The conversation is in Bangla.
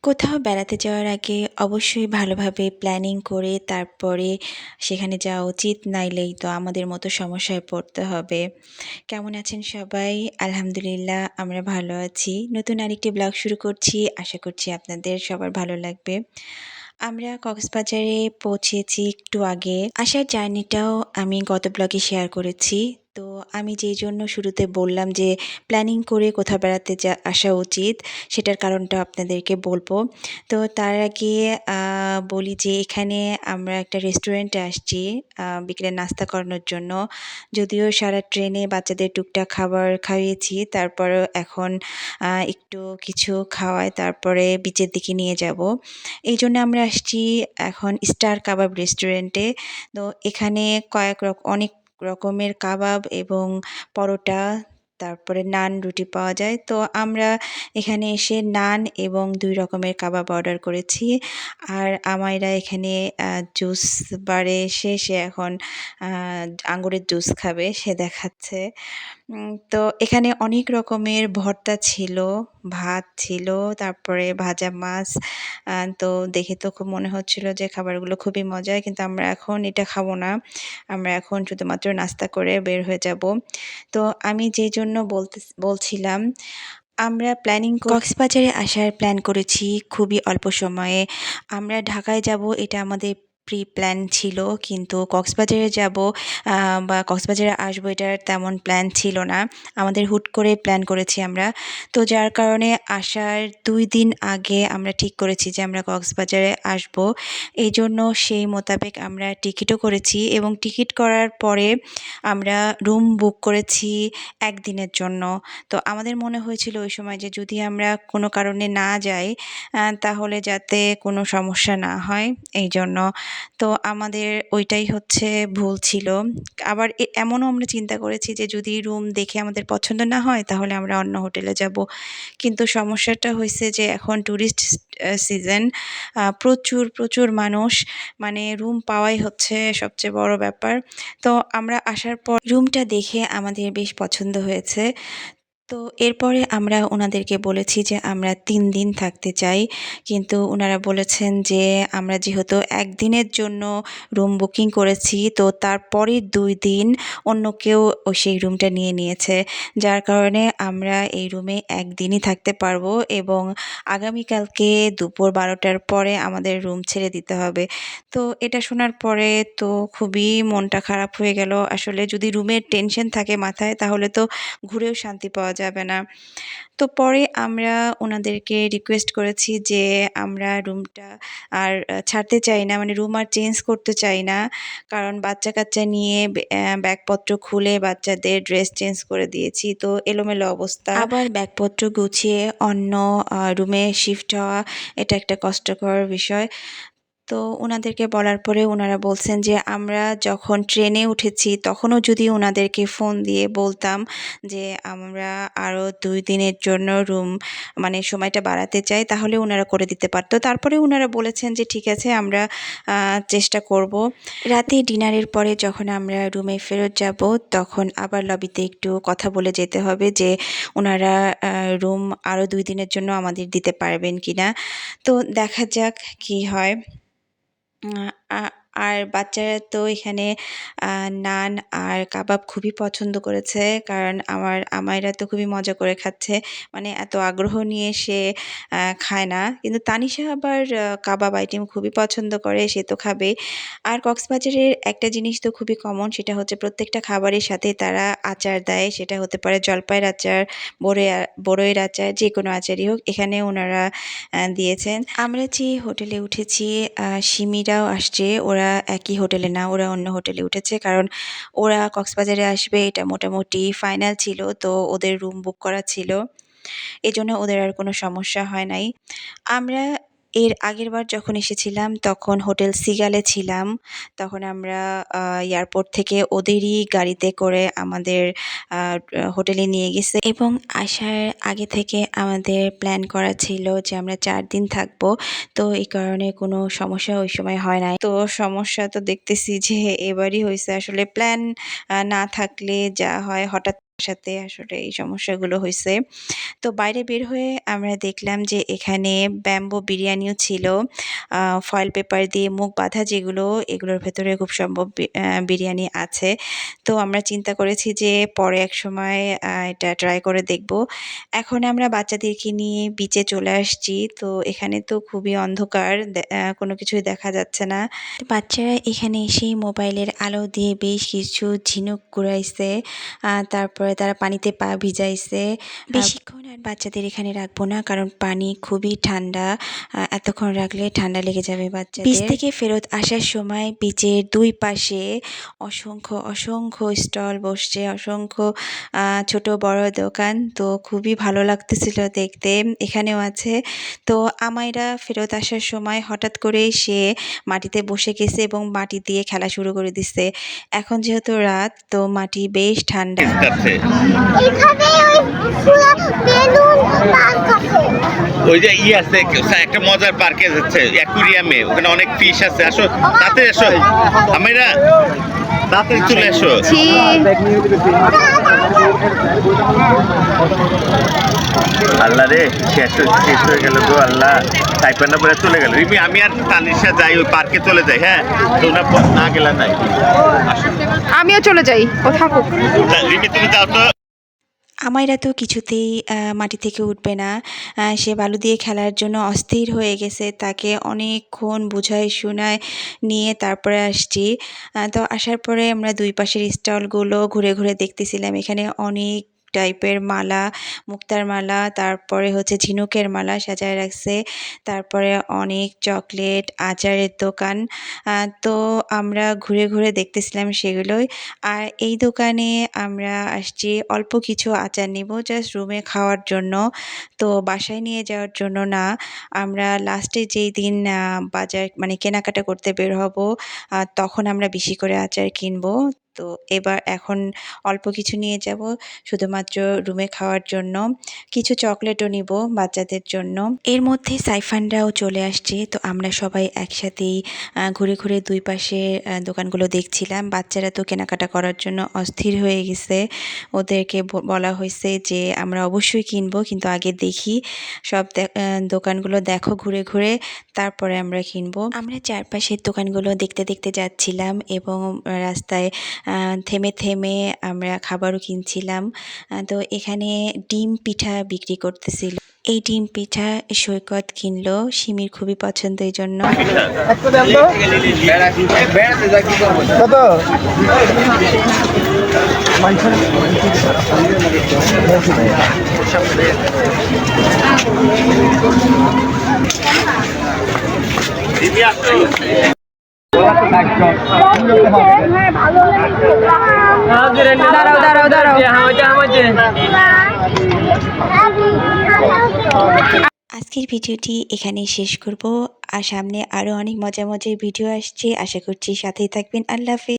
কোথাও বেড়াতে যাওয়ার আগে অবশ্যই ভালোভাবে প্ল্যানিং করে তারপরে সেখানে যাওয়া উচিত, নাইলেই তো আমাদের মতো সমস্যায় পড়তে হবে। কেমন আছেন সবাই? আলহামদুলিল্লাহ আমরা ভালো আছি। নতুন আরেকটি ব্লগ শুরু করছি। আশা করছি আপনাদের সবার ভালো লাগবে। আমরা কক্সবাজারে পৌঁছেছি একটু আগে। আসার জার্নিটাও আমি গত ব্লগে শেয়ার করেছি। তো আমি যেই জন্য শুরুতে বললাম যে প্ল্যানিং করে কোথাও বেড়াতে আসা উচিত, সেটার কারণটা আপনাদেরকে বলবো। তো তার আগে বলি যে এখানে আমরা একটা রেস্টুরেন্টে আসছি বিকেলে নাস্তা করানোর জন্য। যদিও সারা ট্রেনে বাচ্চাদের টুকটাক খাবার খাইয়েছি, তারপরেও এখন একটু কিছু খাওয়ায় তারপরে বিচের দিকে নিয়ে যাব। এইজন্য আমরা আসছি এখন স্টার কাবাব রেস্টুরেন্টে। তো এখানে অনেক রকমের কাবাব এবং পরোটা, তারপরে নান, রুটি পাওয়া যায়। তো আমরা এখানে এসে নান এবং ২ রকমের কাবাব অর্ডার করেছি। আর আমাইরা এখানে জুস বারে এসে সে এখন আ আঙ্গুরের জুস খাবে, সে দেখাচ্ছে। তো এখানে অনেক রকমের ভর্তা ছিল, ভাত ছিল, তারপরে ভাজা মাছ। তো দেখে তো খুব মনে হচ্ছিল যে খাবারগুলো খুবই মজার। কিন্তু আমরা এখন এটা খাবো না। আমরা এখন শুধুমাত্র নাস্তা করে বের হয়ে যাব। তো আমি যেজন্য বলছিলাম, আমরা কক্সবাজারে আসার প্ল্যান করেছি খুবই অল্প সময়ে। আমরা ঢাকায় যাব এটা আমাদের প্ল্যান ছিল। কিন্তু কক্সবাজারে যাব বা কক্সবাজারে আসবো এটার তেমন প্ল্যান ছিল না। আমাদের হুট করে প্ল্যান করেছি আমরা। তো যার কারণে আসার ২ দিন আগে আমরা ঠিক করেছি যে আমরা কক্সবাজারে আসবো। এইজন্য সেই মোতাবেক আমরা টিকিটও করেছি এবং টিকিট করার পরে আমরা রুম বুক করেছি ১ দিনের জন্য। তো আমাদের মনে হয়েছিল ওই সময় যে যদি আমরা কোনো কারণে না যাই তাহলে যাতে কোনো সমস্যা না হয়, এইজন্য। তো আমাদের ওইটাই হচ্ছে ভুল ছিল। আবার এমনও আমরা চিন্তা করেছি যে যদি রুম দেখে আমাদের পছন্দ না হয় তাহলে আমরা অন্য হোটেলে যাব। কিন্তু সমস্যাটা হইছে যে এখন টুরিস্ট সিজন, প্রচুর মানুষ, মানে রুম পাওয়াই হচ্ছে সবচেয়ে বড় ব্যাপার। তো আমরা আসার পর রুমটা দেখে আমাদের বেশ পছন্দ হয়েছে। তো এরপরে আমরা ওনাদেরকে বলেছি যে আমরা ৩ দিন থাকতে চাই। কিন্তু ওনারা বলেছেন যে আমরা যেহেতু ১ দিনের জন্য রুম বুকিং করেছি, তো তার পরের ২ দিন অন্য কেউ সেই রুমটা নিয়ে নিয়েছে। যার কারণে আমরা এই রুমে ১ দিনই থাকতে পারবো এবং আগামীকালকে দুপুর ১২টার পরে আমাদের রুম ছেড়ে দিতে হবে। তো এটা শোনার পরে তো খুবই মনটা খারাপ হয়ে গেল। আসলে যদি রুমের টেনশন থাকে মাথায় তাহলে তো ঘুরেও শান্তি পাওয়া যাবে না। তো পরে আমরা ওনাদেরকে রিকোয়েস্ট করেছি যে আমরা রুমটা আর ছাড়তে চাই না, মানে রুম আর চেঞ্জ করতে চাই না। কারণ বাচ্চা-কাচ্চা নিয়ে ব্যাগপত্র খুলে বাচ্চাদের ড্রেস চেঞ্জ করে দিয়েছি। তো এলোমেলো অবস্থা। আবার ব্যাগপত্র গুছিয়ে অন্য রুমে শিফট হওয়া, এটা একটা কষ্টকর বিষয়। তো উনাদেরকে বলার পরে উনারা বলছেন যে আমরা যখন ট্রেনে উঠেছি তখনও যদি উনাদেরকে ফোন দিয়ে বলতাম যে আমরা আরও ২ দিনের জন্য রুম, মানে সময়টা বাড়াতে চাই, তাহলে উনারা করে দিতে পারত। তারপরে উনারা বলেছেন যে ঠিক আছে আমরা চেষ্টা করব। রাতে ডিনারের পরে যখন আমরা রুমে ফেরত যাব তখন আবার লবিতে একটু কথা বলে যেতে হবে যে উনারা রুম আরও ২ দিনের জন্য আমাদের দিতে পারবেন কিনা। তো দেখা যাক কি হয়। আ আর বাচ্চারা তো এখানে আ নান আর কাবাব খুবই পছন্দ করেছে। কারণ আমার আমাইরা তো খুবই মজা করে খাচ্ছে। মানে এত আগ্রহ নিয়ে সে খায় না। কিন্তু তানিশা আবার কাবাব আইটেম খুবই পছন্দ করে, সে তো খাবেই। আর কক্সবাজারের একটা জিনিস তো খুবই কমন, সেটা হচ্ছে প্রত্যেকটা খাবারের সাথে তারা আচার দেয়। সেটা হতে পারে জলপাইয়ের আচার, বড়ইয়ের আচার, যেকোনো আচারই হোক এখানে ওনারা দিয়েছেন। আমরা যে হোটেলে উঠেছি সিমিরাও আসছে। ওরা একই হোটেলে না, ওরা অন্য হোটেলে উঠেছে। কারণ ওরা কক্সবাজারে আসবে এটা মোটামুটি ফাইনাল ছিল। তো ওদের রুম বুক করা ছিল। এজন্য ওদের আর কোনো সমস্যা হয় নাই। আমরা এর আগেরবার যখন এসেছিলাম তখন হোটেল সিগালে ছিলাম। তখন আমরা এয়ারপোর্ট থেকে ওদেরই গাড়িতে করে আমাদের আ হোটেলে নিয়ে গেছে এবং আসার আগে থেকে আমাদের প্ল্যান করা ছিল যে আমরা ৪ দিন থাকবো। তো এই কারণে কোনো সমস্যা ওই সময় হয় নাই। তো সমস্যা তো দেখতেছি যে এবারই হইছে। আসলে প্ল্যান না থাকলে যা হয়, হঠাৎ সাথে আসলে এই সমস্যাগুলো হইছে। তো বাইরে বের হয়ে আমরা দেখলাম যে এখানে ব্যাম্বো বিরিয়ানিও ছিল। ফয়েল পেপার দিয়ে মুখ বাঁধা যেগুলো, এগুলোর ভেতরে খুব সম্ভব বিরিয়ানি আছে। তো আমরা চিন্তা করেছি যে পরে একসময় এটা ট্রাই করে দেখব। এখন আমরা বাচ্চাদেরকে নিয়ে বিচে চলে আসছি। তো এখানে তো খুবই অন্ধকার, কোনো কিছুই দেখা যাচ্ছে না। তো বাচ্চারা এখানে এসেই মোবাইলের আলো দিয়ে বেশ কিছু ঝিনুক কুড়াইছে। তারপরে তারা পানিতে পা ভিজাইছে। বেশিক্ষণ আর বাচ্চাদের এখানে রাখবো না, কারণ পানি খুবই ঠান্ডা। এতক্ষণ রাখলে ঠান্ডা লেগে যাবে বাচ্চাদের। বিচ থেকে ফেরত আসার সময় বিচের দুই পাশে অসংখ্য স্টল বসছে, অসংখ্য ছোট বড় দোকান। তো খুবই ভালো লাগতেছিল দেখতে। এখানেও আছে। তো আমাইরা ফেরত আসার সময় হঠাৎ করেই সে মাটিতে বসে গেছে এবং মাটি দিয়ে খেলা শুরু করে দিছে। এখন যেহেতু রাত, তো মাটি বেশ ঠান্ডা। ওই যে আছে একটা মজার পার্কে যাচ্ছে অ্যাকুরিয়ামে, ওখানে অনেক ফিশ আছে। আসো তাতে আসো, আমরা তাতে চলে আসো। আল্লাহ রে, শেষ হয়ে গেল গো আল্লাহ। টাইপান্ডা পরে চলে গেল। রিমি আমি আর তানিশা যাই ওই পার্কে চলে যাই। হ্যাঁ, তোমরা না গেলা নাই, আমিও চলে যাই। ও থাকুক। রিমি তুমি যাও তো। আমাইরা তো কিছুতেই মাটি থেকে উঠবে না। সে বালু দিয়ে খেলার জন্য অস্থির হয়ে গেছে। তাকে অনেকক্ষণ বুঝায় শুনায় নিয়ে তারপরে আসছি। তো আসার পরে আমরা দুই পাশের স্টলগুলো ঘুরে ঘুরে দেখতেছিলাম। এখানে অনেক টাইপের মালা, মুক্তার মালা, তারপরে হচ্ছে ঝিনুকের মালা সাজায় রাখছে। তারপরে অনেক চকলেট, আচারের দোকান। তো আমরা ঘুরে ঘুরে দেখতেছিলাম সেগুলোই। আর এই দোকানে আমরা আসছি অল্প কিছু আচার নিব, জাস্ট রুমে খাওয়ার জন্য। তো বাসায় নিয়ে যাওয়ার জন্য না। আমরা লাস্টে যেই দিন বাজার মানে কেনাকাটা করতে বের হব, তখন আমরা বেশি করে আচার কিনবো। তো এখন অল্প কিছু নিয়ে যাব শুধুমাত্র রুমে খাওয়ার জন্য। কিছু চকলেটও নিব বাচ্চাদের জন্য। এর মধ্যে সাইফানরাও চলে আসছে। তো আমরা সবাই একসাথেই ঘুরে ঘুরে দুই পাশে দোকানগুলো দেখছিলাম। বাচ্চারা তো কেনাকাটা করার জন্য অস্থির হয়ে গেছে। ওদেরকে বলা হয়েছে যে আমরা অবশ্যই কিনবো, কিন্তু আগে দেখি সব দোকানগুলো দেখো ঘুরে ঘুরে, তারপরে আমরা কিনবো। আমরা চারপাশের দোকানগুলো দেখতে দেখতে যাচ্ছিলাম এবং রাস্তায় থেমে থেমে আমরা খাবারও কিনছিলাম। তো এখানে ডিম পিঠা বিক্রি করতেছিল। এই ডিম পিঠা সৈকত কিনলো, সিমির খুবই পছন্দ, এই জন্য। আজকের ভিডিওটি এখানেই শেষ করব। আর সামনে আরও অনেক মজার ভিডিও আসছে, আশা করছি সাথেই থাকবেন। আল্লাহ হাফেজ।